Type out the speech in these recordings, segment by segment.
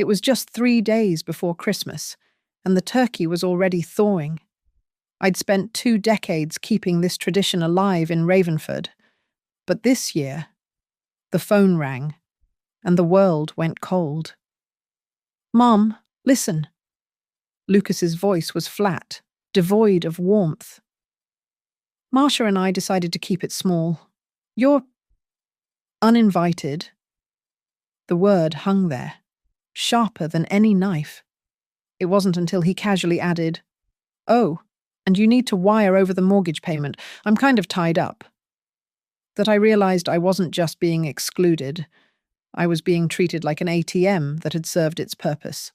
It was just 3 days before Christmas, and the turkey was already thawing. I'd spent 2 decades keeping this tradition alive in Ravenford, but this year, the phone rang, and the world went cold. "Mom, listen." Lucas's voice was flat, devoid of warmth. Marcia and I decided to keep it small. "You're uninvited." The word hung there, sharper than any knife. It wasn't until he casually added, "Oh, and you need to wire over the mortgage payment. I'm kind of tied up," that I realized I wasn't just being excluded. I was being treated like an ATM that had served its purpose.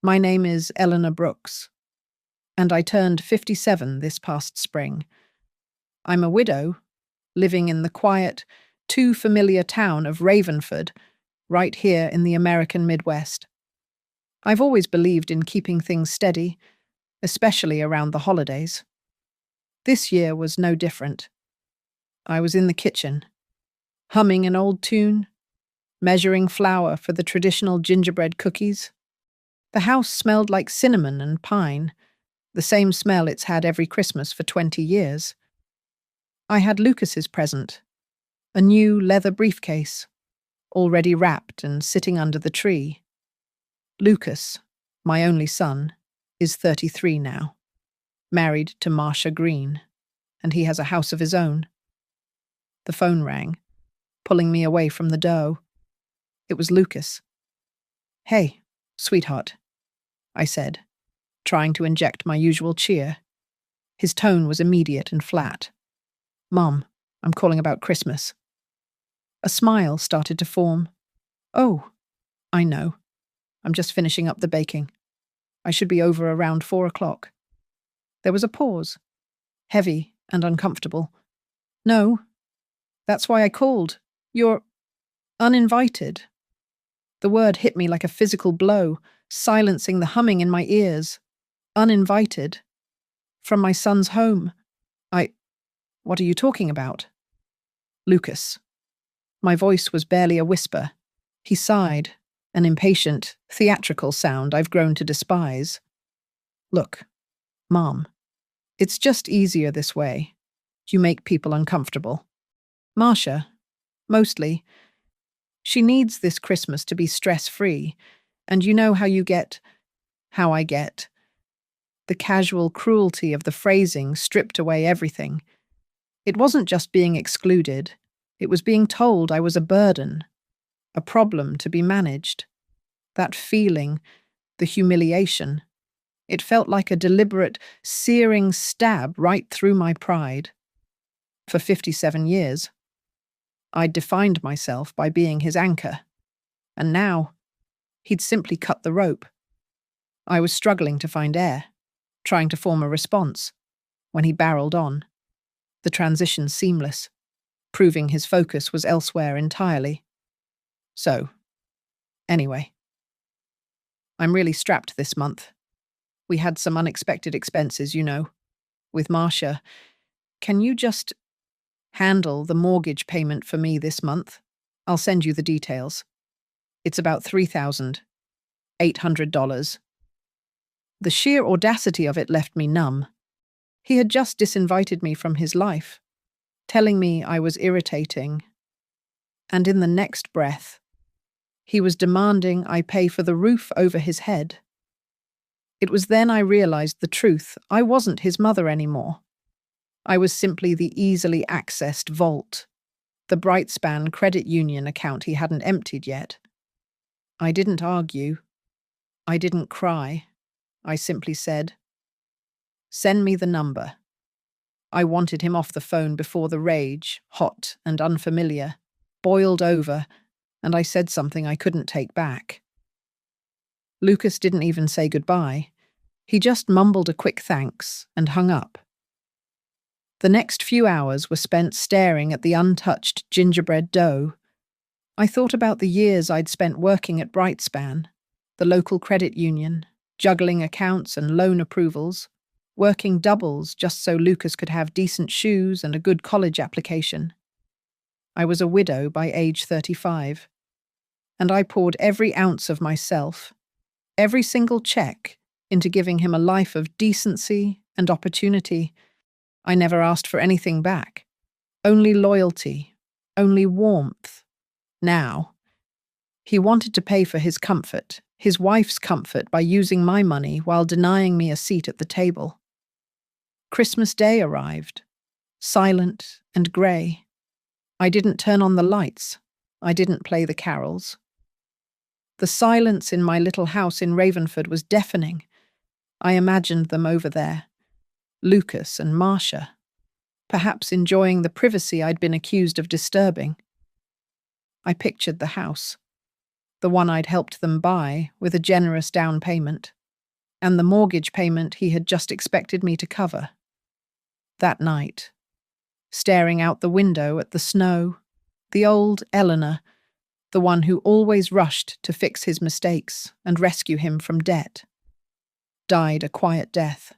"My name is Eleanor Brooks, and I turned 57 this past spring. I'm a widow, living in the quiet, too familiar town of Ravenford, right here in the American Midwest. I've always believed in keeping things steady, especially around the holidays. This year was no different. I was in the kitchen, humming an old tune, measuring flour for the traditional gingerbread cookies. The house smelled like cinnamon and pine, the same smell it's had every Christmas for 20 years. I had Lucas's present, a new leather briefcase, already wrapped and sitting under the tree. Lucas, my only son, is 33 now, married to Marcia Green, and he has a house of his own. The phone rang, pulling me away from the dough. It was Lucas. "Hey, sweetheart," I said, trying to inject my usual cheer. His tone was immediate and flat. "Mom, I'm calling about Christmas." A smile started to form. "Oh, I know. I'm just finishing up the baking. I should be over around 4 o'clock. There was a pause, heavy and uncomfortable. "No, that's why I called. You're uninvited." The word hit me like a physical blow, silencing the humming in my ears. Uninvited. From my son's home. What are you talking about?" "Lucas." My voice was barely a whisper. He sighed, an impatient, theatrical sound I've grown to despise. "Look, Mom, it's just easier this way. You make people uncomfortable. Marcia, mostly, she needs this Christmas to be stress-free, and you know how I get. The casual cruelty of the phrasing stripped away everything. It wasn't just being excluded, it was being told I was a burden, a problem to be managed. That feeling, the humiliation, it felt like a deliberate, searing stab right through my pride. For 57 years, I'd defined myself by being his anchor, and now he'd simply cut the rope. I was struggling to find air, trying to form a response, when he barreled on, the transition seamless, proving his focus was elsewhere entirely. "So, anyway, I'm really strapped this month. We had some unexpected expenses, with Marcia. Can you just handle the mortgage payment for me this month? I'll send you the details. It's about $3,800. The sheer audacity of it left me numb. He had just disinvited me from his life, telling me I was irritating. And in the next breath, he was demanding I pay for the roof over his head. It was then I realized the truth. I wasn't his mother anymore. I was simply the easily accessed vault, the Brightspan credit union account he hadn't emptied yet. I didn't argue. I didn't cry. I simply said, "Send me the number." I wanted him off the phone before the rage, hot and unfamiliar, boiled over, and I said something I couldn't take back. Lucas didn't even say goodbye. He just mumbled a quick thanks and hung up. The next few hours were spent staring at the untouched gingerbread dough. I thought about the years I'd spent working at Brightspan, the local credit union, juggling accounts and loan approvals, working doubles just so Lucas could have decent shoes and a good college application. I was a widow by age 35. and I poured every ounce of myself, every single check, into giving him a life of decency and opportunity. I never asked for anything back. Only loyalty, only warmth. Now, he wanted to pay for his comfort, his wife's comfort, by using my money while denying me a seat at the table. Christmas Day arrived, silent and grey. I didn't turn on the lights. I didn't play the carols. The silence in my little house in Ravenford was deafening. I imagined them over there, Lucas and Marcia, perhaps enjoying the privacy I'd been accused of disturbing. I pictured the house, the one I'd helped them buy with a generous down payment, and the mortgage payment he had just expected me to cover. That night, staring out the window at the snow, the old Eleanor, the one who always rushed to fix his mistakes and rescue him from debt, died a quiet death.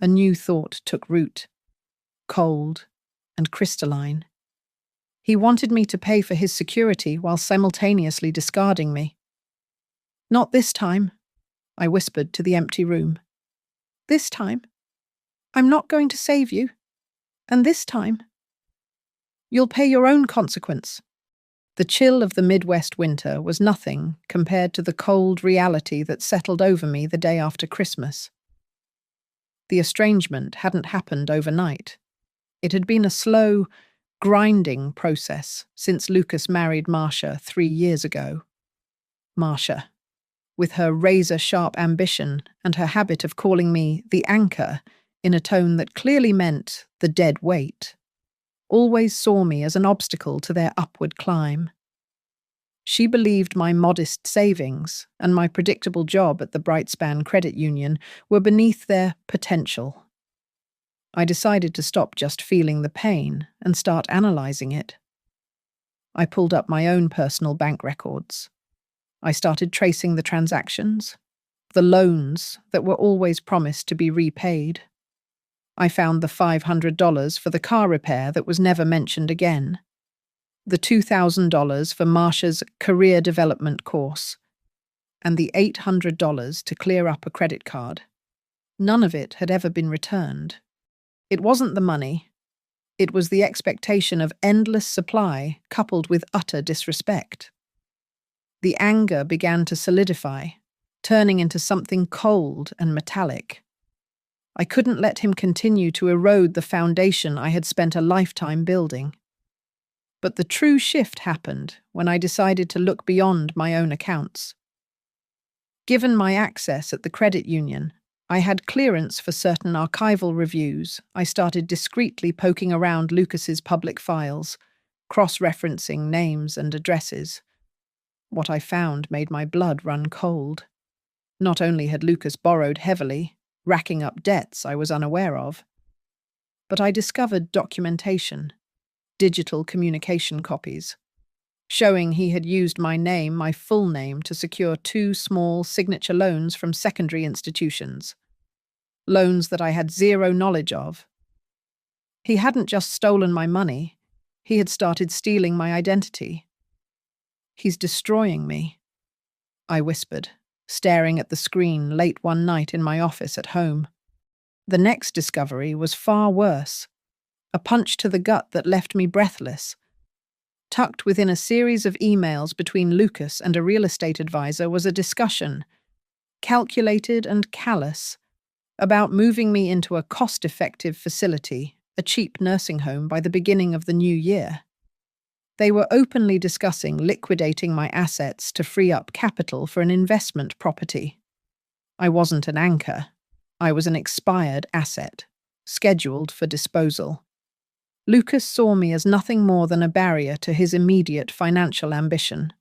A new thought took root, cold and crystalline. He wanted me to pay for his security while simultaneously discarding me. "Not this time," I whispered to the empty room. "This time, I'm not going to save you. And this time, you'll pay your own consequence." The chill of the Midwest winter was nothing compared to the cold reality that settled over me the day after Christmas. The estrangement hadn't happened overnight. It had been a slow, grinding process since Lucas married Marcia 3 years ago. Marcia, with her razor-sharp ambition and her habit of calling me the anchor in a tone that clearly meant the dead weight, always saw me as an obstacle to their upward climb. She believed my modest savings and my predictable job at the Brightspan Credit Union were beneath their potential. I decided to stop just feeling the pain and start analyzing it. I pulled up my own personal bank records. I started tracing the transactions, the loans that were always promised to be repaid. I found the $500 for the car repair that was never mentioned again, the $2,000 for Marcia's career development course, and the $800 to clear up a credit card. None of it had ever been returned. It wasn't the money. It was the expectation of endless supply coupled with utter disrespect. The anger began to solidify, turning into something cold and metallic. I couldn't let him continue to erode the foundation I had spent a lifetime building. But the true shift happened when I decided to look beyond my own accounts. Given my access at the credit union, I had clearance for certain archival reviews. I started discreetly poking around Lucas's public files, cross-referencing names and addresses. What I found made my blood run cold. Not only had Lucas borrowed heavily, racking up debts I was unaware of, but I discovered documentation, digital communication copies, showing he had used my name, my full name, to secure 2 small signature loans from secondary institutions, loans that I had zero knowledge of. He hadn't just stolen my money, he had started stealing my identity. "He's destroying me," I whispered, staring at the screen late one night in my office at home. The next discovery was far worse, a punch to the gut that left me breathless. Tucked within a series of emails between Lucas and a real estate advisor was a discussion, calculated and callous, about moving me into a cost-effective facility, a cheap nursing home, by the beginning of the new year. They were openly discussing liquidating my assets to free up capital for an investment property. I wasn't an anchor. I was an expired asset, scheduled for disposal. Lucas saw me as nothing more than a barrier to his immediate financial ambition.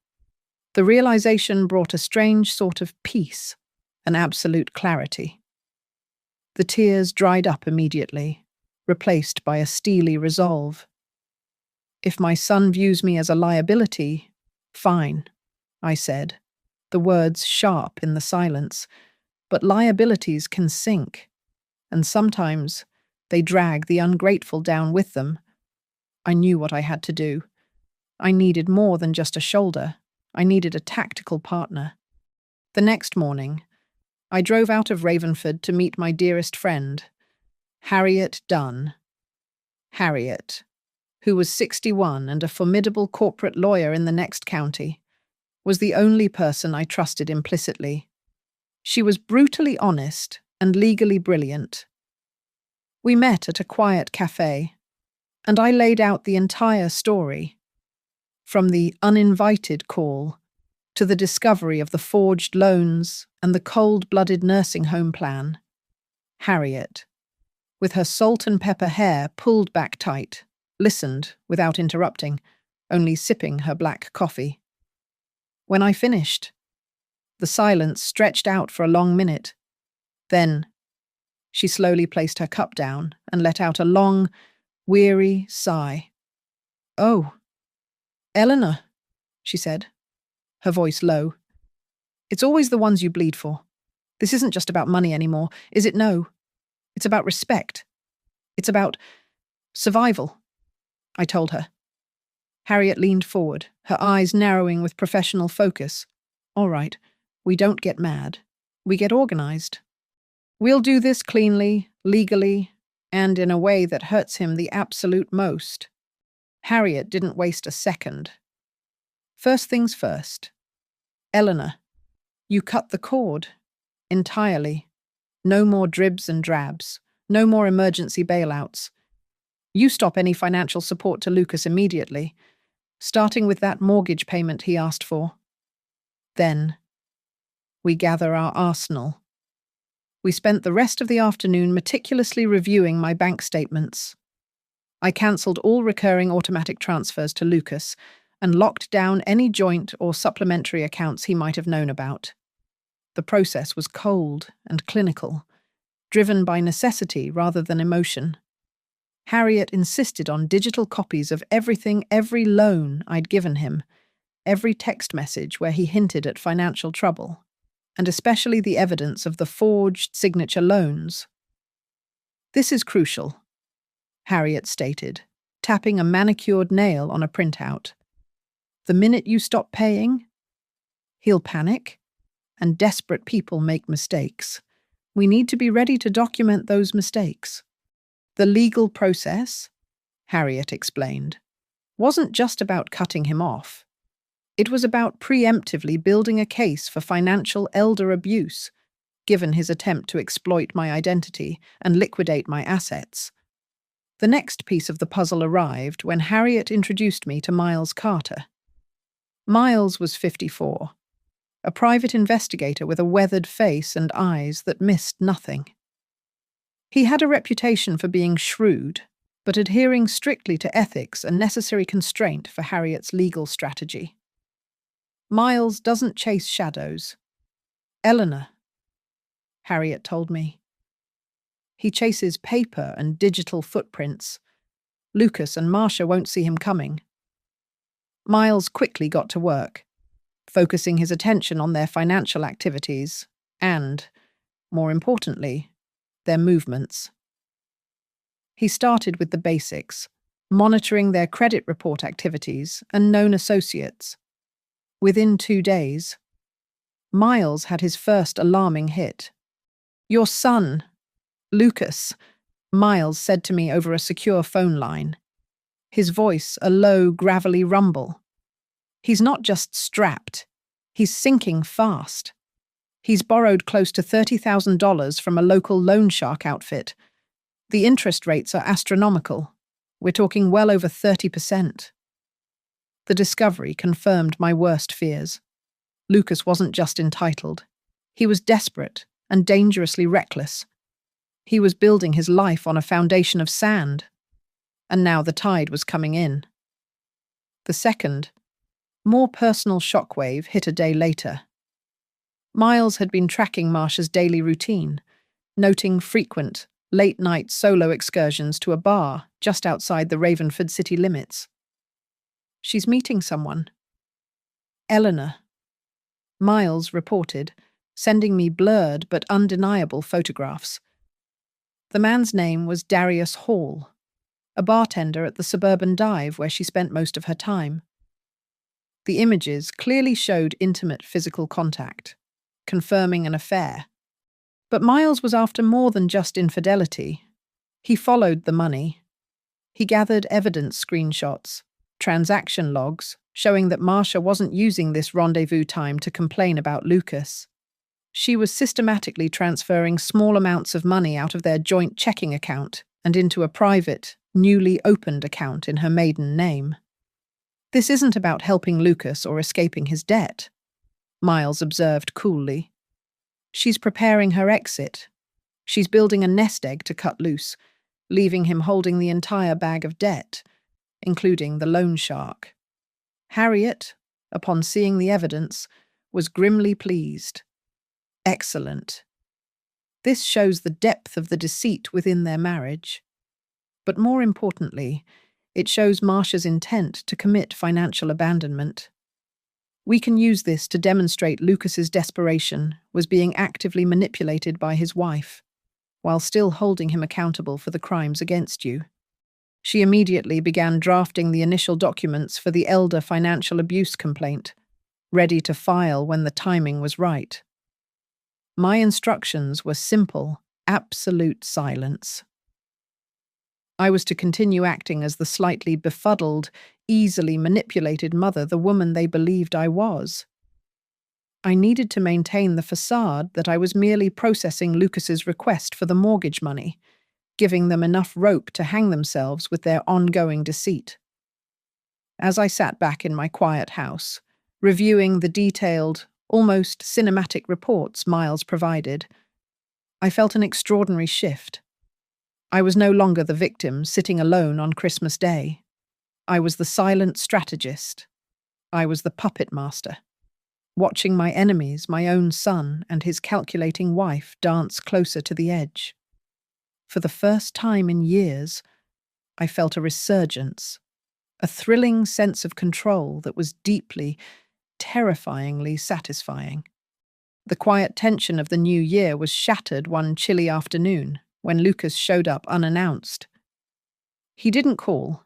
The realization brought a strange sort of peace, an absolute clarity. The tears dried up immediately, replaced by a steely resolve. "If my son views me as a liability, fine," I said, the words sharp in the silence. But liabilities can sink, and sometimes they drag the ungrateful down with them. I knew what I had to do. I needed more than just a shoulder. I needed a tactical partner. The next morning, I drove out of Ravenford to meet my dearest friend, Harriet Dunn. Harriet, who was 61 and a formidable corporate lawyer in the next county, was the only person I trusted implicitly. She was brutally honest and legally brilliant. We met at a quiet cafe, and I laid out the entire story, from the uninvited call to the discovery of the forged loans and the cold-blooded nursing home plan. Harriet, with her salt and pepper hair pulled back tight, listened without interrupting, only sipping her black coffee. When I finished, the silence stretched out for a long minute. Then, she slowly placed her cup down and let out a long, weary sigh. "Oh, Eleanor," she said, her voice low. "It's always the ones you bleed for. This isn't just about money anymore, is it? No. It's about respect. It's about survival," I told her. Harriet leaned forward, her eyes narrowing with professional focus. "All right, we don't get mad. We get organized. We'll do this cleanly, legally, and in a way that hurts him the absolute most." Harriet didn't waste a second. "First things first. Eleanor, you cut the cord. Entirely. No more dribs and drabs. No more emergency bailouts. You stop any financial support to Lucas immediately, starting with that mortgage payment he asked for. Then, we gather our arsenal. We spent the rest of the afternoon meticulously reviewing my bank statements. I cancelled all recurring automatic transfers to Lucas and locked down any joint or supplementary accounts he might have known about. The process was cold and clinical, driven by necessity rather than emotion. Harriet insisted on digital copies of every loan I'd given him, every text message where he hinted at financial trouble, and especially the evidence of the forged signature loans. "This is crucial," Harriet stated, tapping a manicured nail on a printout. "The minute you stop paying, he'll panic, and desperate people make mistakes. We need to be ready to document those mistakes. The legal process," Harriet explained, "wasn't just about cutting him off. It was about preemptively building a case for financial elder abuse, given his attempt to exploit my identity and liquidate my assets." The next piece of the puzzle arrived when Harriet introduced me to Miles Carter. Miles was 54, a private investigator with a weathered face and eyes that missed nothing. He had a reputation for being shrewd, but adhering strictly to ethics a necessary constraint for Harriet's legal strategy. "Miles doesn't chase shadows. Eleanor," Harriet told me. "He chases paper and digital footprints. Lucas and Marcia won't see him coming." Miles quickly got to work, focusing his attention on their financial activities and, more importantly, their movements. He started with the basics, monitoring their credit report activities and known associates. Within 2 days, Miles had his first alarming hit. "Your son, Lucas," Miles said to me over a secure phone line, his voice a low, gravelly rumble. "He's not just strapped, he's sinking fast. He's borrowed close to $30,000 from a local loan shark outfit. The interest rates are astronomical. We're talking well over 30%. The discovery confirmed my worst fears. Lucas wasn't just entitled. He was desperate and dangerously reckless. He was building his life on a foundation of sand. And now the tide was coming in. The second, more personal shockwave hit a day later. Miles had been tracking Marcia's daily routine, noting frequent, late-night solo excursions to a bar just outside the Ravenford city limits. "She's meeting someone." "Eleanor," Miles reported, sending me blurred but undeniable photographs. The man's name was Darius Hall, a bartender at the suburban dive where she spent most of her time. The images clearly showed intimate physical contact, confirming an affair. But Miles was after more than just infidelity. He followed the money. He gathered evidence screenshots, transaction logs, showing that Marcia wasn't using this rendezvous time to complain about Lucas. She was systematically transferring small amounts of money out of their joint checking account and into a private, newly opened account in her maiden name. This isn't about helping Lucas or escaping his debt, Miles observed coolly. She's preparing her exit. She's building a nest egg to cut loose, leaving him holding the entire bag of debt, including the loan shark. Harriet, upon seeing the evidence, was grimly pleased. Excellent. This shows the depth of the deceit within their marriage. But more importantly, it shows Marcia's intent to commit financial abandonment. We can use this to demonstrate Lucas's desperation was being actively manipulated by his wife, while still holding him accountable for the crimes against you. She immediately began drafting the initial documents for the Elder financial abuse complaint, ready to file when the timing was right. My instructions were simple, absolute silence. I was to continue acting as the slightly befuddled, easily manipulated mother the woman they believed I was. I needed to maintain the facade that I was merely processing Lucas's request for the mortgage money, giving them enough rope to hang themselves with their ongoing deceit. As I sat back in my quiet house, reviewing the detailed, almost cinematic reports Miles provided, I felt an extraordinary shift. I was no longer the victim sitting alone on Christmas Day. I was the silent strategist. I was the puppet master, watching my enemies, my own son and his calculating wife, dance closer to the edge. For the first time in years, I felt a resurgence, a thrilling sense of control that was deeply, terrifyingly satisfying. The quiet tension of the new year was shattered one chilly afternoon when Lucas showed up unannounced. He didn't call.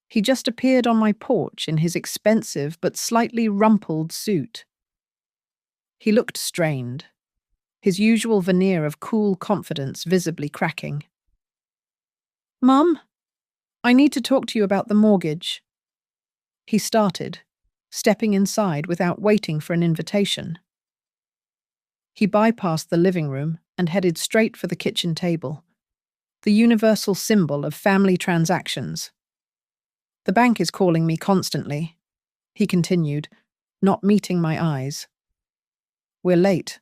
He just appeared on my porch in his expensive but slightly rumpled suit. He looked strained, his usual veneer of cool confidence visibly cracking. "Mum, I need to talk to you about the mortgage." He started, stepping inside without waiting for an invitation. He bypassed the living room and headed straight for the kitchen table, the universal symbol of family transactions. "The bank is calling me constantly," he continued, not meeting my eyes. "We're late.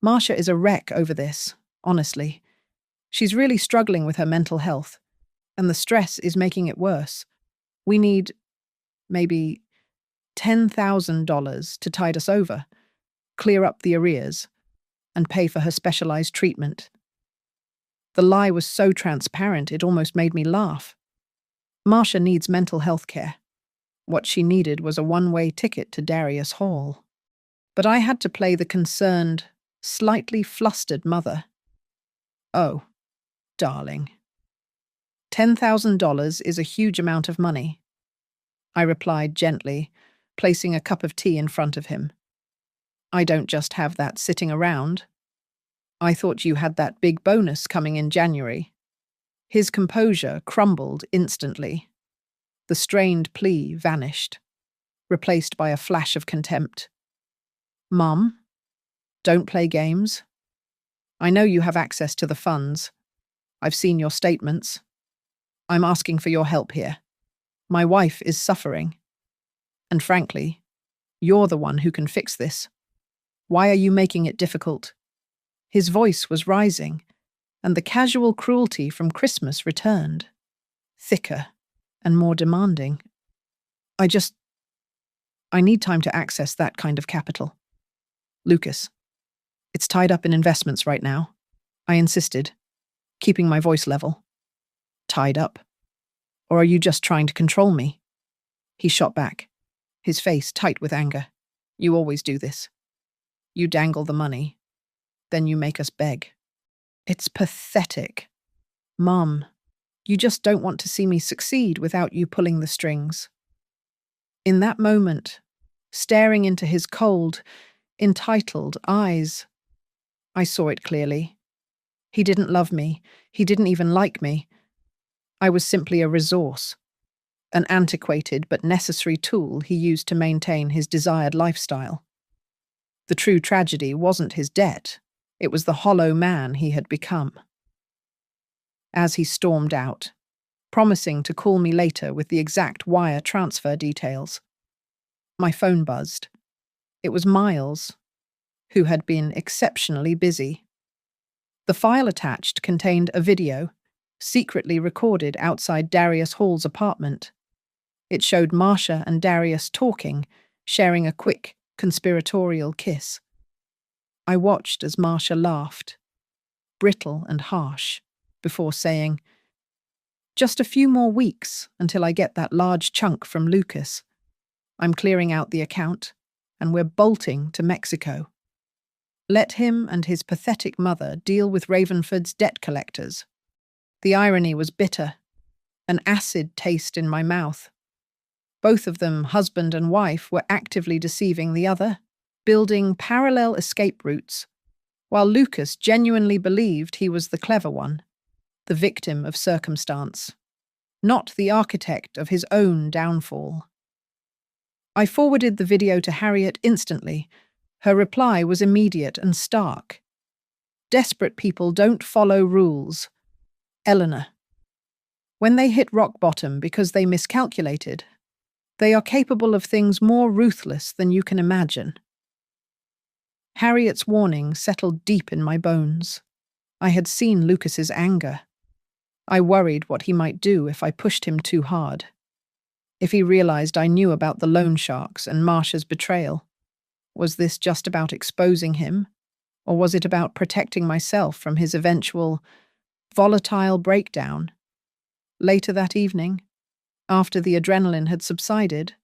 Marcia is a wreck over this, honestly. She's really struggling with her mental health, and the stress is making it worse. We need, maybe, $10,000 to tide us over, clear up the arrears, and pay for her specialized treatment." The lie was so transparent it almost made me laugh. Marcia needs mental health care. What she needed was a one-way ticket to Darius Hall. But I had to play the concerned, slightly flustered mother. "Oh, darling. $10,000 is a huge amount of money," I replied gently, placing a cup of tea in front of him. "I don't just have that sitting around. I thought you had that big bonus coming in January." His composure crumbled instantly. The strained plea vanished, replaced by a flash of contempt. "Mum, don't play games. I know you have access to the funds. I've seen your statements. I'm asking for your help here. My wife is suffering. And frankly, you're the one who can fix this. Why are you making it difficult?" His voice was rising, and the casual cruelty from Christmas returned, thicker and more demanding. I need time to access that kind of capital. Lucas, it's tied up in investments right now," I insisted, keeping my voice level. "Tied up? Or are you just trying to control me?" He shot back, his face tight with anger. "You always do this. You dangle the money, then you make us beg. It's pathetic. Mum, you just don't want to see me succeed without you pulling the strings." In that moment, staring into his cold, entitled eyes. I saw it clearly. He didn't love me. He didn't even like me. I was simply a resource, an antiquated but necessary tool he used to maintain his desired lifestyle. The true tragedy wasn't his debt. It was the hollow man he had become. As he stormed out, promising to call me later with the exact wire transfer details, my phone buzzed. It was Miles, who had been exceptionally busy. The file attached contained a video, secretly recorded outside Darius Hall's apartment. It showed Marcia and Darius talking, sharing a quick, conspiratorial kiss. I watched as Marcia laughed, brittle and harsh, before saying, "Just a few more weeks until I get that large chunk from Lucas. I'm clearing out the account, and we're bolting to Mexico. Let him and his pathetic mother deal with Ravenford's debt collectors." The irony was bitter, an acid taste in my mouth. Both of them, husband and wife, were actively deceiving the other, building parallel escape routes, while Lucas genuinely believed he was the clever one, the victim of circumstance, not the architect of his own downfall. I forwarded the video to Harriet instantly. Her reply was immediate and stark. "Desperate people don't follow rules. Eleanor. When they hit rock bottom because they miscalculated, they are capable of things more ruthless than you can imagine." Harriet's warning settled deep in my bones. I had seen Lucas's anger. I worried what he might do if I pushed him too hard. If he realized I knew about the loan sharks and Marcia's betrayal. Was this just about exposing him, or was it about protecting myself from his eventual volatile breakdown? Later that evening, after the adrenaline had subsided,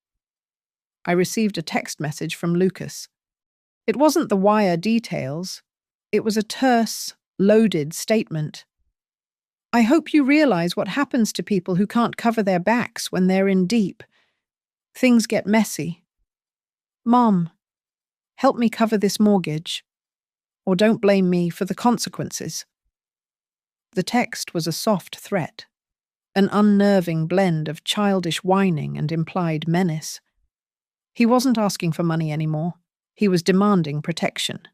I received a text message from Lucas. It wasn't the wire details. It was a terse, loaded statement. "I hope you realize what happens to people who can't cover their backs when they're in deep. Things get messy. Mom, help me cover this mortgage, or don't blame me for the consequences." The text was a soft threat, an unnerving blend of childish whining and implied menace. He wasn't asking for money anymore. He was demanding protection.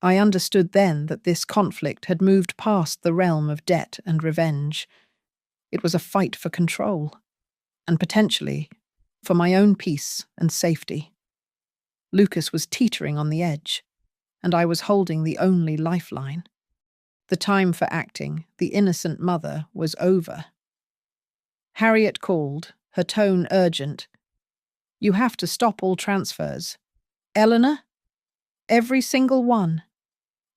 I understood then that this conflict had moved past the realm of debt and revenge. It was a fight for control, and potentially for my own peace and safety. Lucas was teetering on the edge, and I was holding the only lifeline. The time for acting, the innocent mother, was over. Harriet called, her tone urgent. "You have to stop all transfers. Eleanor? Every single one.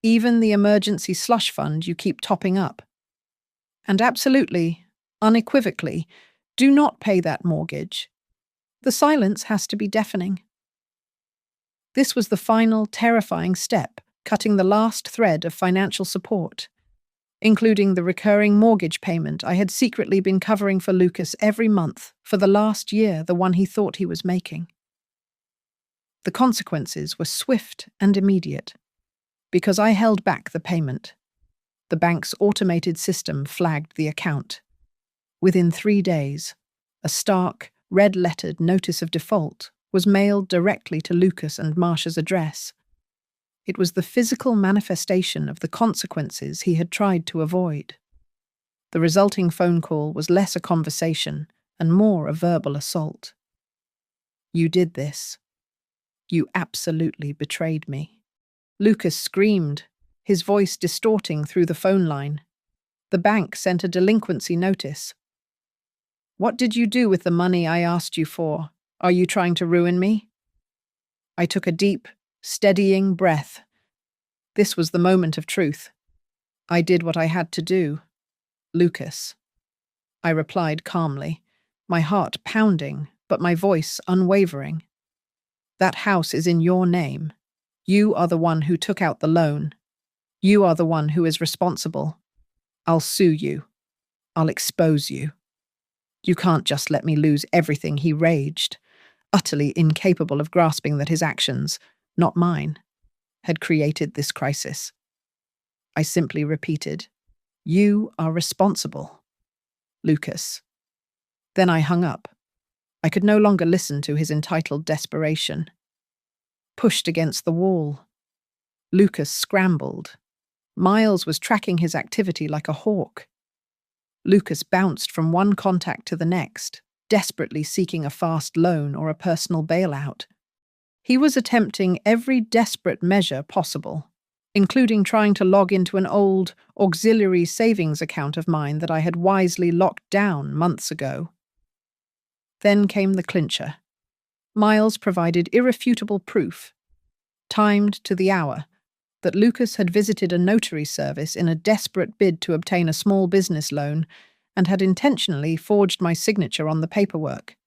Even the emergency slush fund you keep topping up. And absolutely, unequivocally, do not pay that mortgage. The silence has to be deafening." This was the final, terrifying step, cutting the last thread of financial support, including the recurring mortgage payment I had secretly been covering for Lucas every month for the last year, the one he thought he was making. The consequences were swift and immediate. Because I held back the payment, the bank's automated system flagged the account. Within 3 days, a stark, red-lettered notice of default was mailed directly to Lucas and Marcia's address. It was the physical manifestation of the consequences he had tried to avoid. The resulting phone call was less a conversation and more a verbal assault. "You did this. You absolutely betrayed me." Lucas screamed, his voice distorting through the phone line. The bank sent a delinquency notice. "What did you do with the money I asked you for? Are you trying to ruin me?" I took a deep, steadying breath. This was the moment of truth. I did what I had to do. "Lucas," I replied calmly, my heart pounding, but my voice unwavering. "That house is in your name. You are the one who took out the loan. You are the one who is responsible. I'll sue you. I'll expose you. You can't just let me lose everything," he raged. utterly incapable of grasping that his actions, not mine, had created this crisis. I simply repeated, "You are responsible, Lucas." Then I hung up. I could no longer listen to his entitled desperation. Pushed against the wall, Lucas scrambled. Miles was tracking his activity like a hawk. Lucas bounced from one contact to the next, desperately seeking a fast loan or a personal bailout. He was attempting every desperate measure possible, including trying to log into an old auxiliary savings account of mine that I had wisely locked down months ago. Then came the clincher. Miles provided irrefutable proof, timed to the hour, that Lucas had visited a notary service in a desperate bid to obtain a small business loan and had intentionally forged my signature on the paperwork,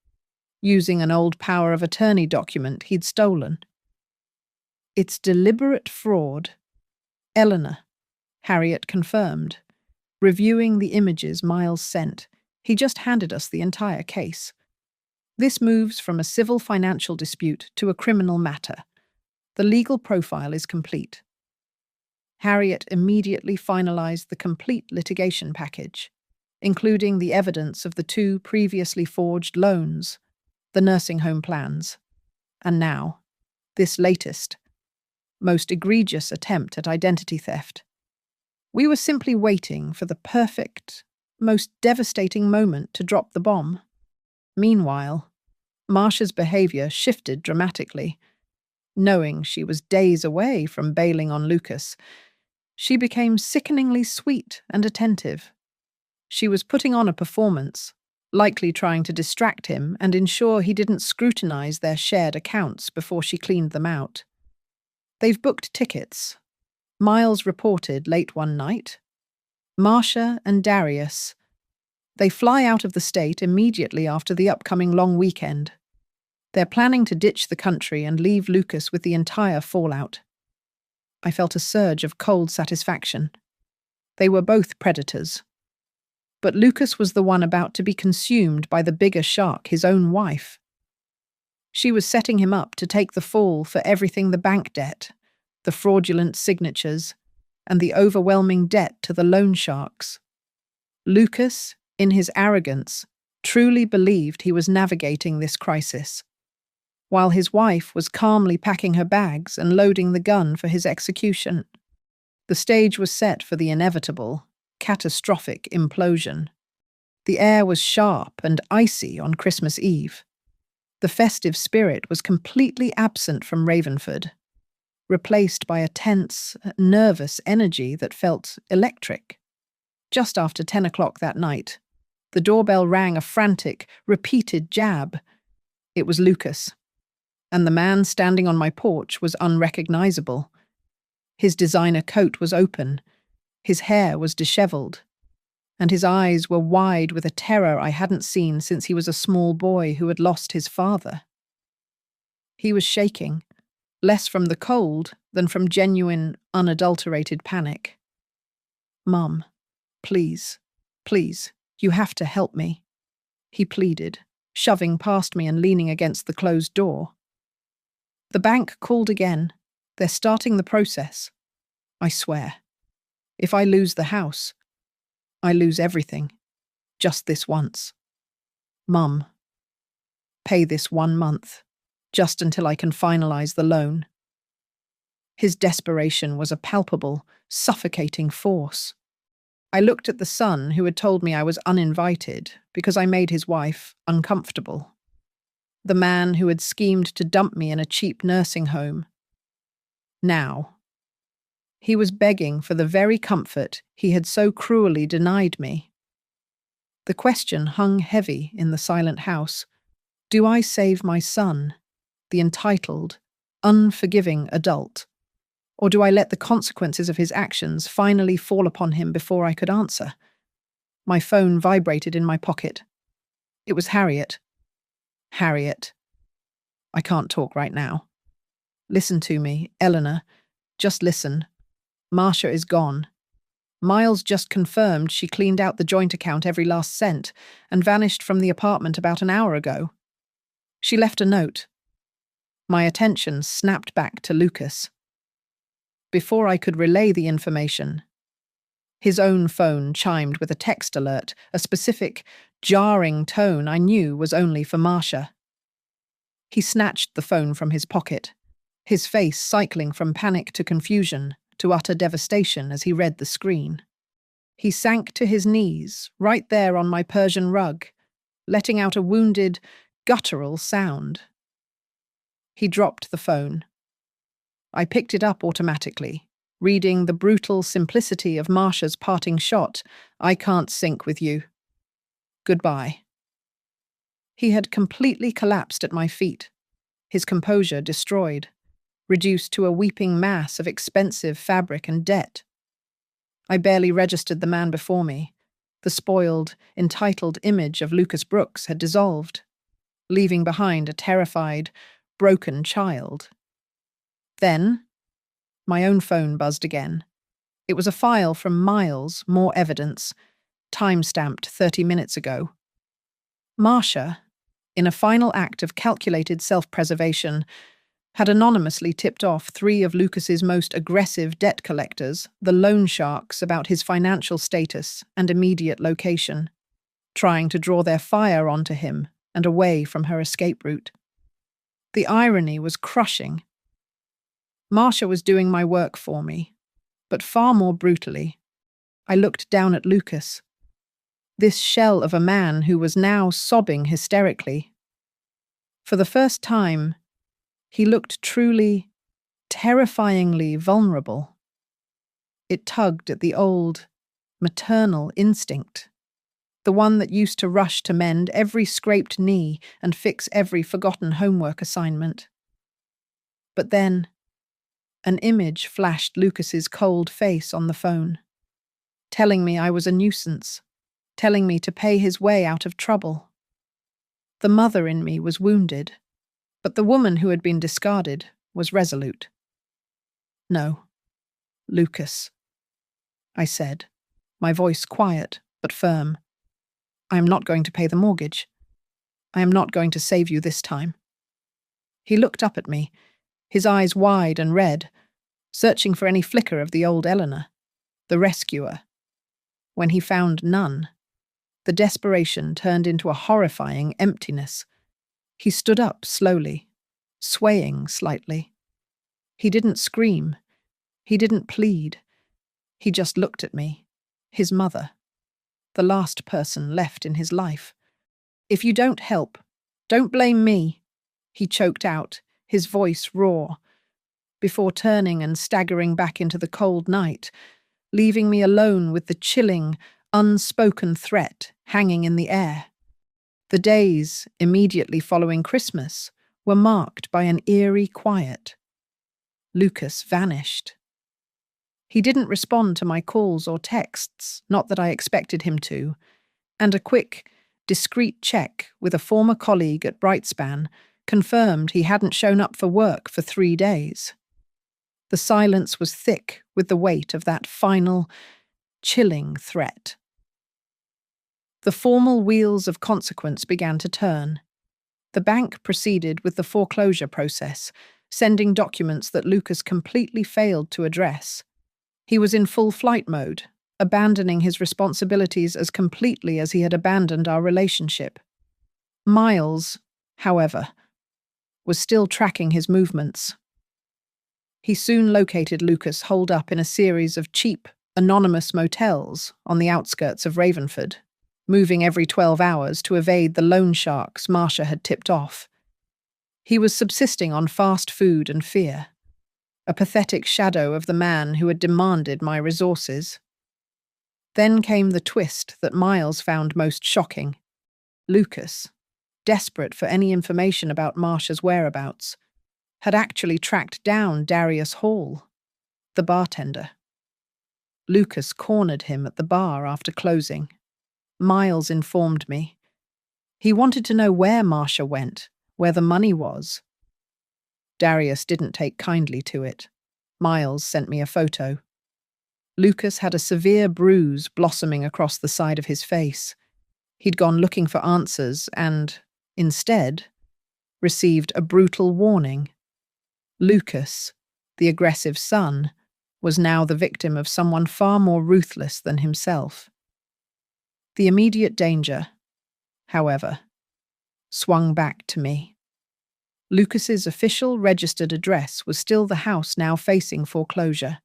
using an old power of attorney document he'd stolen. "It's deliberate fraud," Eleanor, Harriet confirmed. Reviewing the images Miles sent, he just handed us the entire case. "This moves from a civil financial dispute to a criminal matter. The legal profile is complete." Harriet immediately finalized the complete litigation package, including the evidence of the 2 previously forged loans, the nursing home plans, and now, this latest, most egregious attempt at identity theft. We were simply waiting for the perfect, most devastating moment to drop the bomb. Meanwhile, Marcia's behavior shifted dramatically. Knowing she was days away from bailing on Lucas, she became sickeningly sweet and attentive. She was putting on a performance, likely trying to distract him and ensure he didn't scrutinize their shared accounts before she cleaned them out. "They've booked tickets," Miles reported late one night. "Marcia and Darius. They fly out of the state immediately after the upcoming long weekend. They're planning to ditch the country and leave Lucas with the entire fallout." I felt a surge of cold satisfaction. They were both predators. But Lucas was the one about to be consumed by the bigger shark, his own wife. She was setting him up to take the fall for everything: the bank debt, the fraudulent signatures, and the overwhelming debt to the loan sharks. Lucas, in his arrogance, truly believed he was navigating this crisis, while his wife was calmly packing her bags and loading the gun for his execution. The stage was set for the inevitable, catastrophic implosion. The air was sharp and icy on Christmas Eve. The festive spirit was completely absent from Ravenford, replaced by a tense, nervous energy that felt electric. Just after 10 o'clock that night, the doorbell rang a frantic, repeated jab. It was Lucas, and the man standing on my porch was unrecognizable. His designer coat was open, his hair was disheveled, and his eyes were wide with a terror I hadn't seen since he was a small boy who had lost his father. He was shaking, less from the cold than from genuine, unadulterated panic. "Mum, please, please, you have to help me," he pleaded, shoving past me and leaning against the closed door. "The bank called again. They're starting the process. I swear. If I lose the house, I lose everything. Just this once. Mum, pay this 1 month, just until I can finalize the loan." His desperation was a palpable, suffocating force. I looked at the son who had told me I was uninvited because I made his wife uncomfortable. The man who had schemed to dump me in a cheap nursing home. Now, he was begging for the very comfort he had so cruelly denied me. The question hung heavy in the silent house. Do I save my son, the entitled, unforgiving adult, or do I let the consequences of his actions finally fall upon him before I could answer? My phone vibrated in my pocket. It was Harriet. "Harriet, I can't talk right now. Listen to me, Eleanor. Just listen. Marcia is gone. Miles just confirmed she cleaned out the joint account every last cent and vanished from the apartment about an hour ago." She left a note. My attention snapped back to Lucas. Before I could relay the information, his own phone chimed with a text alert, a specific, jarring tone I knew was only for Marcia. He snatched the phone from his pocket, his face cycling from panic to confusion to utter devastation as he read the screen. He sank to his knees, right there on my Persian rug, letting out a wounded, guttural sound. He dropped the phone. I picked it up automatically, reading the brutal simplicity of Marcia's parting shot, "I can't sync with you. Goodbye." He had completely collapsed at my feet, his composure destroyed, reduced to a weeping mass of expensive fabric and debt. I barely registered the man before me. The spoiled, entitled image of Lucas Brooks had dissolved, leaving behind a terrified, broken child. Then, my own phone buzzed again. It was a file from Miles, more evidence, time-stamped 30 minutes ago. Marcia, in a final act of calculated self-preservation, had anonymously tipped off 3 of Lucas's most aggressive debt collectors, the loan sharks, about his financial status and immediate location, trying to draw their fire onto him and away from her escape route. The irony was crushing. Marcia was doing my work for me, but far more brutally. I looked down at Lucas, this shell of a man who was now sobbing hysterically. For the first time, he looked truly, terrifyingly vulnerable. It tugged at the old, maternal instinct, the one that used to rush to mend every scraped knee and fix every forgotten homework assignment. But then, an image flashed Lucas's cold face on the phone, telling me I was a nuisance, telling me to pay his way out of trouble. The mother in me was wounded, but the woman who had been discarded was resolute. "No, Lucas," I said, my voice quiet but firm. "I am not going to pay the mortgage. I am not going to save you this time." He looked up at me, his eyes wide and red, searching for any flicker of the old Eleanor, the rescuer. When he found none, the desperation turned into a horrifying emptiness. He stood up slowly, swaying slightly. He didn't scream. He didn't plead. He just looked at me, his mother, the last person left in his life. "If you don't help, don't blame me," he choked out, his voice raw, before turning and staggering back into the cold night, leaving me alone with the chilling, unspoken threat hanging in the air. The days immediately following Christmas were marked by an eerie quiet. Lucas vanished. He didn't respond to my calls or texts, not that I expected him to, and a quick, discreet check with a former colleague at Brightspan confirmed he hadn't shown up for work for 3 days. The silence was thick with the weight of that final, chilling threat. The formal wheels of consequence began to turn. The bank proceeded with the foreclosure process, sending documents that Lucas completely failed to address. He was in full flight mode, abandoning his responsibilities as completely as he had abandoned our relationship. Miles, however, was still tracking his movements. He soon located Lucas holed up in a series of cheap, anonymous motels on the outskirts of Ravenford, moving every 12 hours to evade the loan sharks Marcia had tipped off. He was subsisting on fast food and fear, a pathetic shadow of the man who had demanded my resources. Then came the twist that Miles found most shocking. Lucas, desperate for any information about Marcia's whereabouts, had actually tracked down Darius Hall, the bartender. Lucas cornered him at the bar after closing. Miles informed me. He wanted to know where Marcia went, where the money was. Darius didn't take kindly to it. Miles sent me a photo. Lucas had a severe bruise blossoming across the side of his face. He'd gone looking for answers and, instead, received a brutal warning. Lucas, the aggressive son, was now the victim of someone far more ruthless than himself. The immediate danger, however, swung back to me. Lucas's official registered address was still the house now facing foreclosure,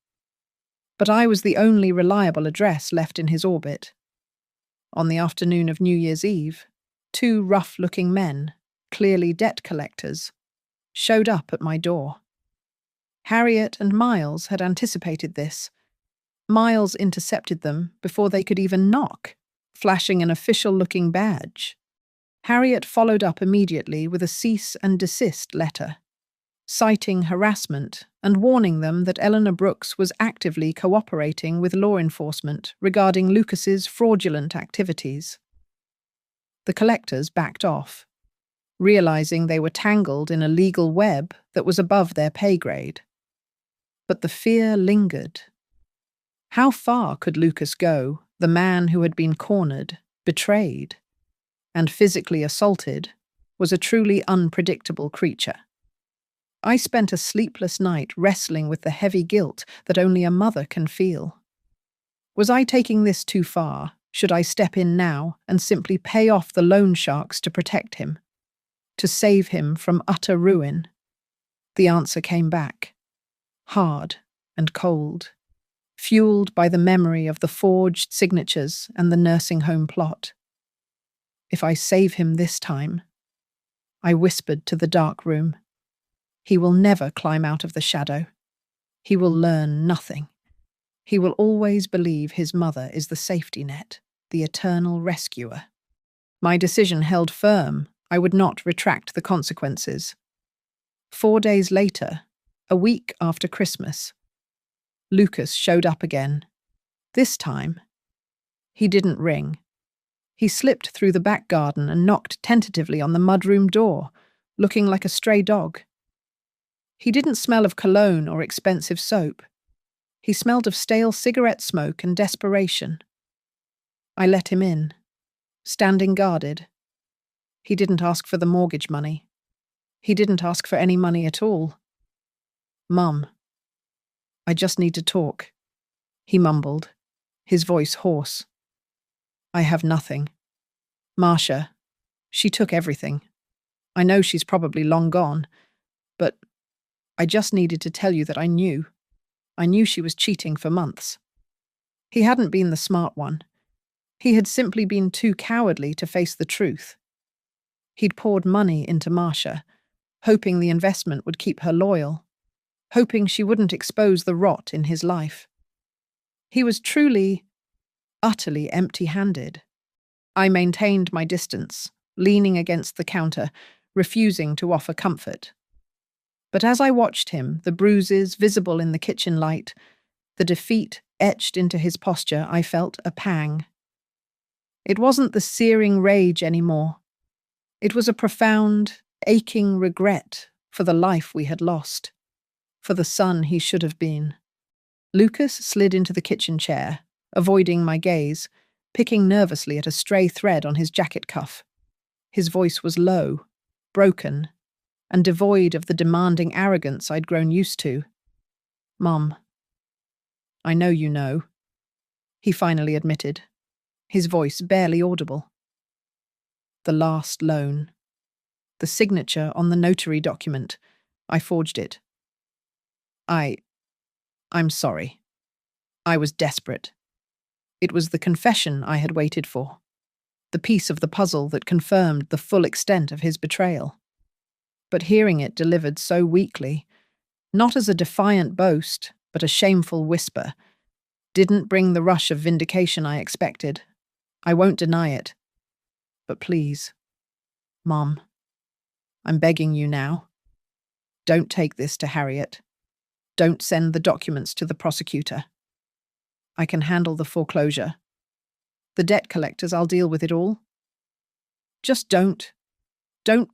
but I was the only reliable address left in his orbit. On the afternoon of New Year's Eve, two rough-looking men, clearly debt collectors, showed up at my door. Harriet and Miles had anticipated this. Miles intercepted them before they could even knock, flashing an official-looking badge. Harriet followed up immediately with a cease and desist letter, citing harassment and warning them that Eleanor Brooks was actively cooperating with law enforcement regarding Lucas's fraudulent activities. The collectors backed off, realizing they were tangled in a legal web that was above their pay grade. But the fear lingered. How far could Lucas go, the man who had been cornered, betrayed, and physically assaulted, was a truly unpredictable creature. I spent a sleepless night wrestling with the heavy guilt that only a mother can feel. Was I taking this too far? Should I step in now and simply pay off the loan sharks to protect him? To save him from utter ruin? The answer came back, hard and cold, fueled by the memory of the forged signatures and the nursing home plot. If I save him this time, I whispered to the dark room, he will never climb out of the shadow. He will learn nothing. He will always believe his mother is the safety net, the eternal rescuer. My decision held firm. I would not retract the consequences. 4 days later, a week after Christmas, Lucas showed up again. This time, he didn't ring. He slipped through the back garden and knocked tentatively on the mudroom door, looking like a stray dog. He didn't smell of cologne or expensive soap. He smelled of stale cigarette smoke and desperation. I let him in, standing guarded. He didn't ask for the mortgage money. He didn't ask for any money at all. "Mum, I just need to talk," he mumbled, his voice hoarse. "I have nothing. Marcia, she took everything. I know she's probably long gone, but I just needed to tell you that I knew. I knew she was cheating for months." He hadn't been the smart one. He had simply been too cowardly to face the truth. He'd poured money into Marcia, hoping the investment would keep her loyal, hoping she wouldn't expose the rot in his life. He was truly, utterly empty-handed. I maintained my distance, leaning against the counter, refusing to offer comfort. But as I watched him, the bruises visible in the kitchen light, the defeat etched into his posture, I felt a pang. It wasn't the searing rage anymore. It was a profound, aching regret for the life we had lost, for the son he should have been. Lucas slid into the kitchen chair, avoiding my gaze, picking nervously at a stray thread on his jacket cuff. His voice was low, broken, and devoid of the demanding arrogance I'd grown used to. "Mum, I know you know," he finally admitted, his voice barely audible. "The last loan. The signature on the notary document. I forged it. I'm sorry. I was desperate. It was the confession I had waited for, the piece of the puzzle that confirmed the full extent of his betrayal. But hearing it delivered so weakly, not as a defiant boast, but a shameful whisper, didn't bring the rush of vindication I expected. I won't deny it. But please, Mom, I'm begging you now. Don't take this to Harriet. Don't send the documents to the prosecutor. I can handle the foreclosure. The debt collectors, I'll deal with it all. Just don't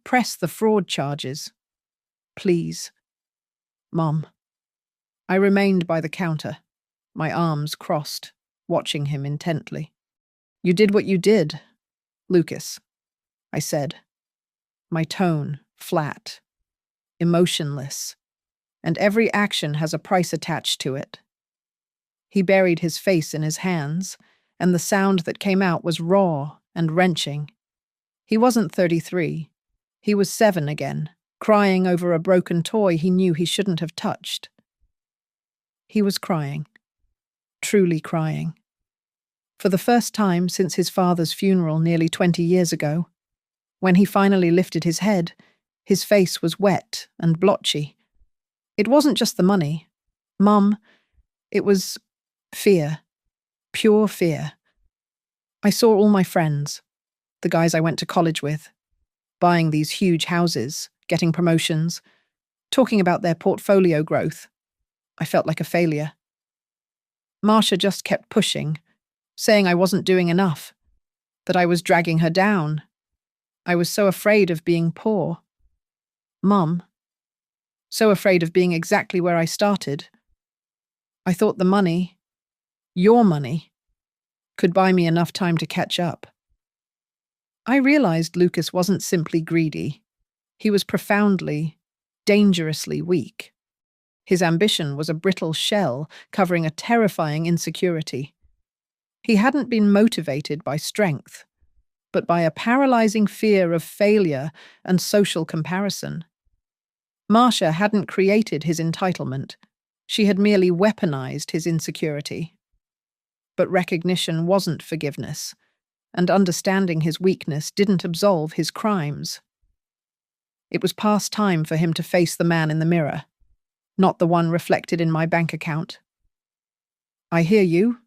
press the fraud charges. Please. Mom." I remained by the counter, my arms crossed, watching him intently. "You did what you did, Lucas," I said, my tone flat, emotionless, and every action has a price attached to it. He buried his face in his hands, and the sound that came out was raw and wrenching. He wasn't 33. He was 7 again, crying over a broken toy he knew he shouldn't have touched. He was crying, truly crying. For the first time since his father's funeral nearly 20 years ago, when he finally lifted his head, his face was wet and blotchy. It wasn't just the money, Mum. It was fear, pure fear. I saw all my friends, the guys I went to college with, buying these huge houses, getting promotions, talking about their portfolio growth. I felt like a failure. Marcia just kept pushing, saying I wasn't doing enough, that I was dragging her down. I was so afraid of being poor. Mum, so afraid of being exactly where I started. I thought the money, your money, could buy me enough time to catch up. I realized Lucas wasn't simply greedy. He was profoundly, dangerously weak. His ambition was a brittle shell covering a terrifying insecurity. He hadn't been motivated by strength, but by a paralyzing fear of failure and social comparison. Marcia hadn't created his entitlement. She had merely weaponized his insecurity. But recognition wasn't forgiveness, and understanding his weakness didn't absolve his crimes. It was past time for him to face the man in the mirror, not the one reflected in my bank account. I hear you,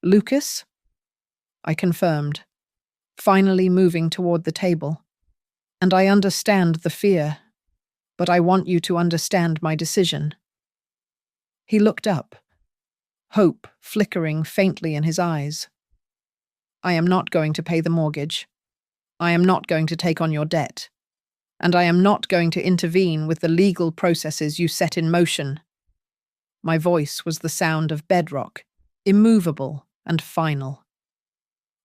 Lucas? I confirmed, finally moving toward the table. And I understand the fear, but I want you to understand my decision. He looked up, hope flickering faintly in his eyes. I am not going to pay the mortgage. I am not going to take on your debt. And I am not going to intervene with the legal processes you set in motion. My voice was the sound of bedrock, immovable and final.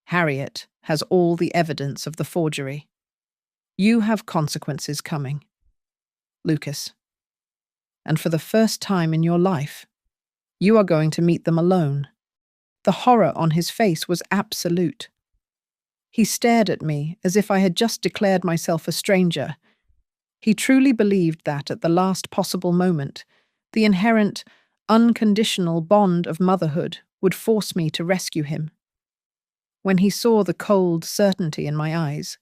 Harriet has all the evidence of the forgery. You have consequences coming, Lucas. And for the first time in your life, you are going to meet them alone. The horror on his face was absolute. He stared at me as if I had just declared myself a stranger. He truly believed that at the last possible moment, the inherent, unconditional bond of motherhood would force me to rescue him. When he saw the cold certainty in my eyes,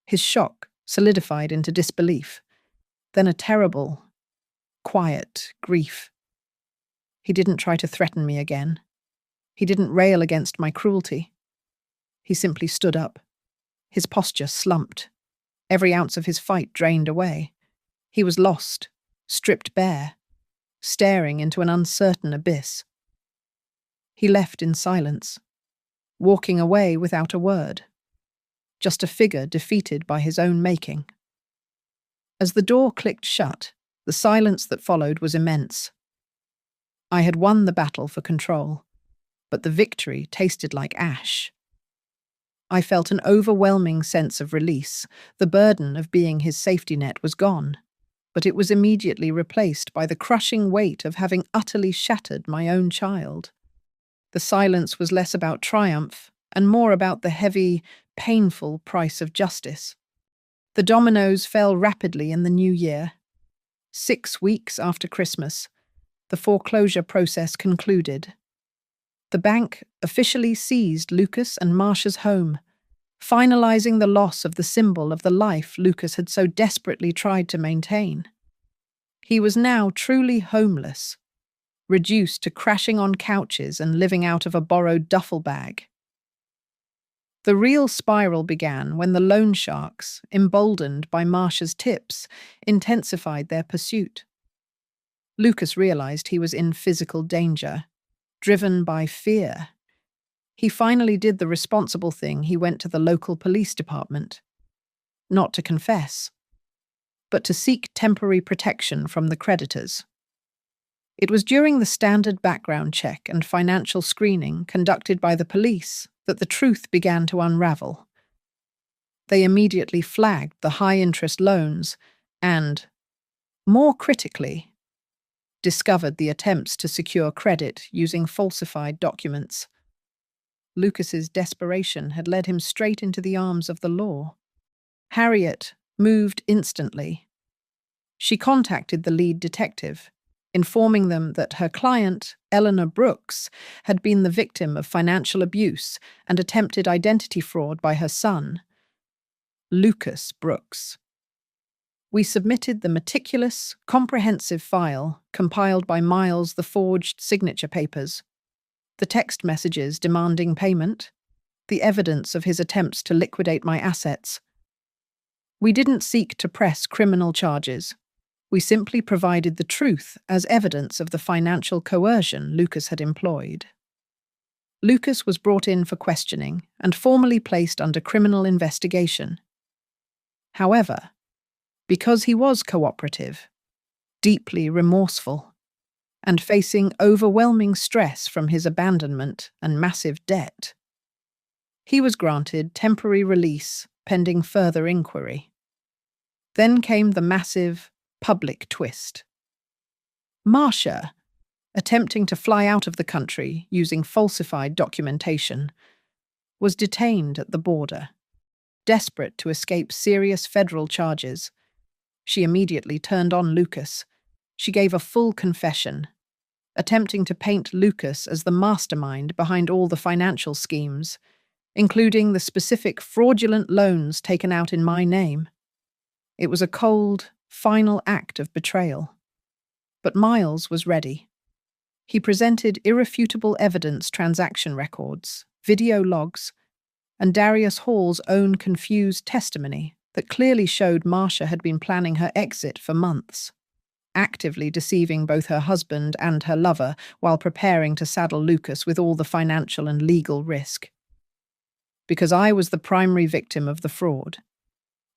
his shock solidified into disbelief, then a terrible, quiet grief. He didn't try to threaten me again. He didn't rail against my cruelty. He simply stood up. His posture slumped. Every ounce of his fight drained away. He was lost, stripped bare, staring into an uncertain abyss. He left in silence, walking away without a word, just a figure defeated by his own making. As the door clicked shut, the silence that followed was immense. I had won the battle for control, but the victory tasted like ash. I felt an overwhelming sense of release. The burden of being his safety net was gone, but it was immediately replaced by the crushing weight of having utterly shattered my own child. The silence was less about triumph and more about the heavy, painful price of justice. The dominoes fell rapidly in the new year. 6 weeks after Christmas, the foreclosure process concluded. The bank officially seized Lucas and Marcia's home, finalizing the loss of the symbol of the life Lucas had so desperately tried to maintain. He was now truly homeless, reduced to crashing on couches and living out of a borrowed duffel bag. The real spiral began when the loan sharks, emboldened by Marcia's tips, intensified their pursuit. Lucas realized he was in physical danger, driven by fear. He finally did the responsible thing. He went to the local police department. Not to confess, but to seek temporary protection from the creditors. It was during the standard background check and financial screening conducted by the police that the truth began to unravel. They immediately flagged the high-interest loans and, more critically, discovered the attempts to secure credit using falsified documents. Lucas's desperation had led him straight into the arms of the law. Harriet moved instantly. She contacted the lead detective, informing them that her client, Eleanor Brooks, had been the victim of financial abuse and attempted identity fraud by her son, Lucas Brooks. We submitted the meticulous, comprehensive file compiled by Miles, the forged signature papers, the text messages demanding payment, the evidence of his attempts to liquidate my assets. We didn't seek to press criminal charges. We simply provided the truth as evidence of the financial coercion Lucas had employed. Lucas was brought in for questioning and formally placed under criminal investigation. However, because he was cooperative, deeply remorseful, and facing overwhelming stress from his abandonment and massive debt, he was granted temporary release pending further inquiry. Then came the massive, public twist. Marcia, attempting to fly out of the country using falsified documentation, was detained at the border. Desperate to escape serious federal charges, she immediately turned on Lucas. She gave a full confession, attempting to paint Lucas as the mastermind behind all the financial schemes, including the specific fraudulent loans taken out in my name. It was a cold, final act of betrayal. But Miles was ready. He presented irrefutable evidence, transaction records, video logs, and Darius Hall's own confused testimony that clearly showed Marcia had been planning her exit for months, actively deceiving both her husband and her lover while preparing to saddle Lucas with all the financial and legal risk. Because I was the primary victim of the fraud,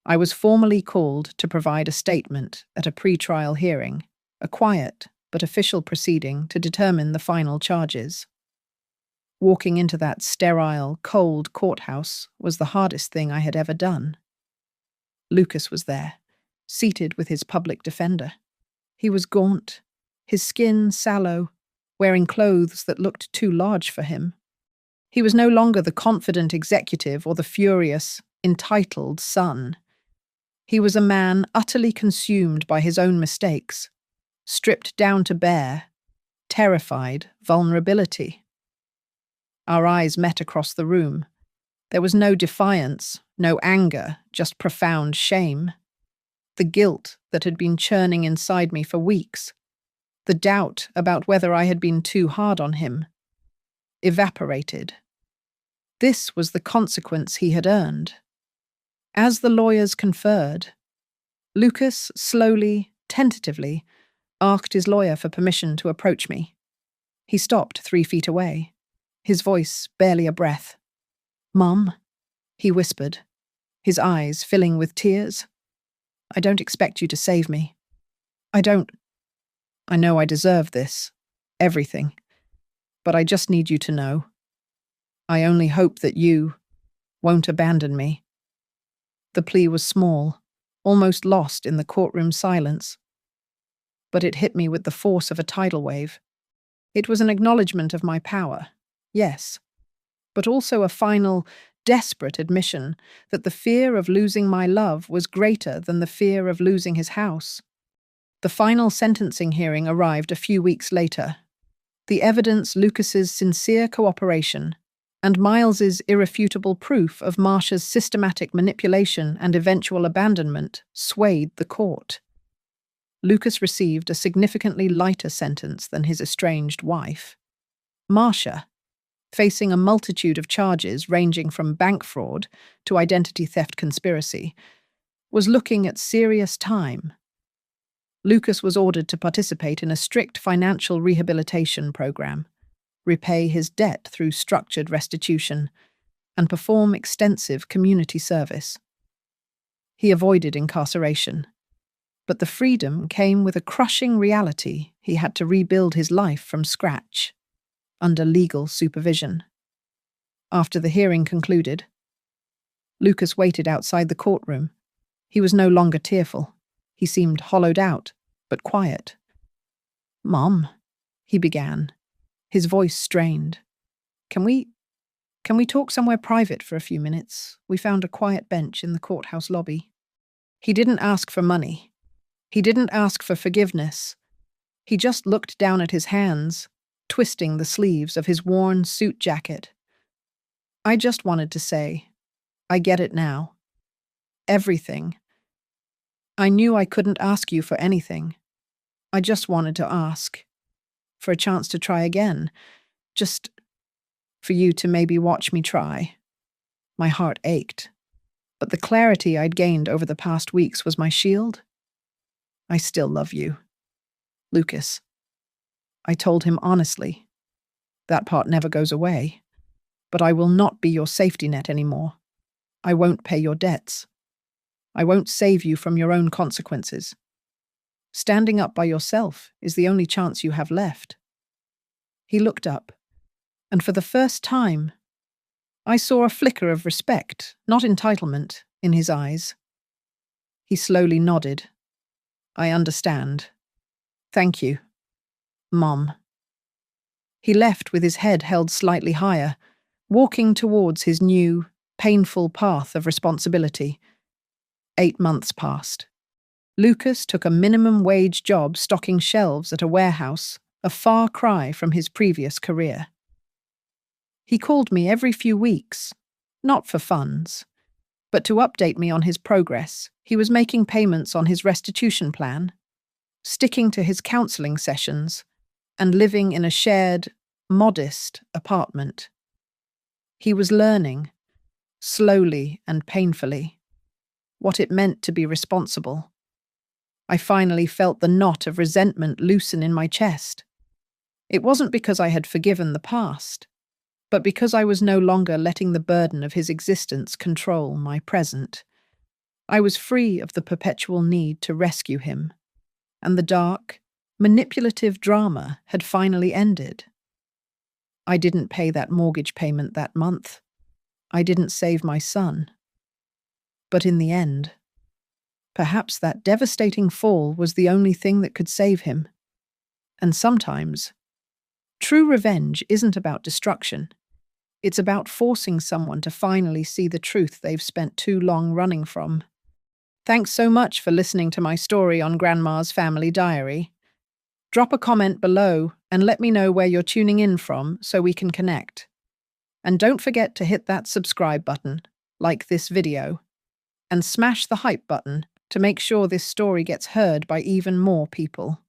I was formally called to provide a statement at a pre-trial hearing, a quiet but official proceeding to determine the final charges. Walking into that sterile, cold courthouse was the hardest thing I had ever done. Lucas was there, seated with his public defender. He was gaunt, his skin sallow, wearing clothes that looked too large for him. He was no longer the confident executive or the furious, entitled son. He was a man utterly consumed by his own mistakes, stripped down to bare, terrified vulnerability. Our eyes met across the room. There was no defiance, no anger, just profound shame. The guilt that had been churning inside me for weeks, the doubt about whether I had been too hard on him, evaporated. This was the consequence he had earned. As the lawyers conferred, Lucas slowly, tentatively, asked his lawyer for permission to approach me. He stopped 3 feet away, his voice barely a breath. "Mom," he whispered, his eyes filling with tears. "I don't expect you to save me. I know I deserve this, everything, but I just need you to know. I only hope that you won't abandon me." The plea was small, almost lost in the courtroom silence, but it hit me with the force of a tidal wave. It was an acknowledgement of my power, yes, but also a final, desperate admission that the fear of losing my love was greater than the fear of losing his house. The final sentencing hearing arrived a few weeks later. The evidence, Lucas's sincere cooperation, and Miles's irrefutable proof of Marcia's systematic manipulation and eventual abandonment swayed the court. Lucas received a significantly lighter sentence than his estranged wife. Marcia, facing a multitude of charges ranging from bank fraud to identity theft conspiracy, was looking at serious time. Lucas was ordered to participate in a strict financial rehabilitation program, repay his debt through structured restitution, and perform extensive community service. He avoided incarceration, but the freedom came with a crushing reality: he had to rebuild his life from scratch, under legal supervision. After the hearing concluded, Lucas waited outside the courtroom. He was no longer tearful. He seemed hollowed out, but quiet. "Mom," he began, his voice strained. Can we talk somewhere private for a few minutes? We found a quiet bench in the courthouse lobby." He didn't ask for money. He didn't ask for forgiveness. He just looked down at his hands, twisting the sleeves of his worn suit jacket. "I just wanted to say, I get it now. Everything. I knew I couldn't ask you for anything. I just wanted to ask. For a chance to try again. Just for you to maybe watch me try." My heart ached. But the clarity I'd gained over the past weeks was my shield. "I still love you, Lucas." I told him honestly. "That part never goes away. But I will not be your safety net anymore. I won't pay your debts. I won't save you from your own consequences. Standing up by yourself is the only chance you have left." He looked up, and for the first time, I saw a flicker of respect, not entitlement, in his eyes. He slowly nodded. "I understand. Thank you, Mom." He left with his head held slightly higher, walking towards his new, painful path of responsibility. 8 months passed. Lucas took a minimum wage job stocking shelves at a warehouse, a far cry from his previous career. He called me every few weeks, not for funds, but to update me on his progress. He was making payments on his restitution plan, sticking to his counseling sessions, and living in a shared, modest apartment. He was learning, slowly and painfully, what it meant to be responsible. I finally felt the knot of resentment loosen in my chest. It wasn't because I had forgiven the past, but because I was no longer letting the burden of his existence control my present. I was free of the perpetual need to rescue him, and the dark, manipulative drama had finally ended. I didn't pay that mortgage payment that month. I didn't save my son. But in the end, perhaps that devastating fall was the only thing that could save him. And sometimes, true revenge isn't about destruction. It's about forcing someone to finally see the truth they've spent too long running from. Thanks so much for listening to my story on Grandma's Family Diary. Drop a comment below and let me know where you're tuning in from so we can connect. And don't forget to hit that subscribe button, like this video, and smash the hype button to make sure this story gets heard by even more people.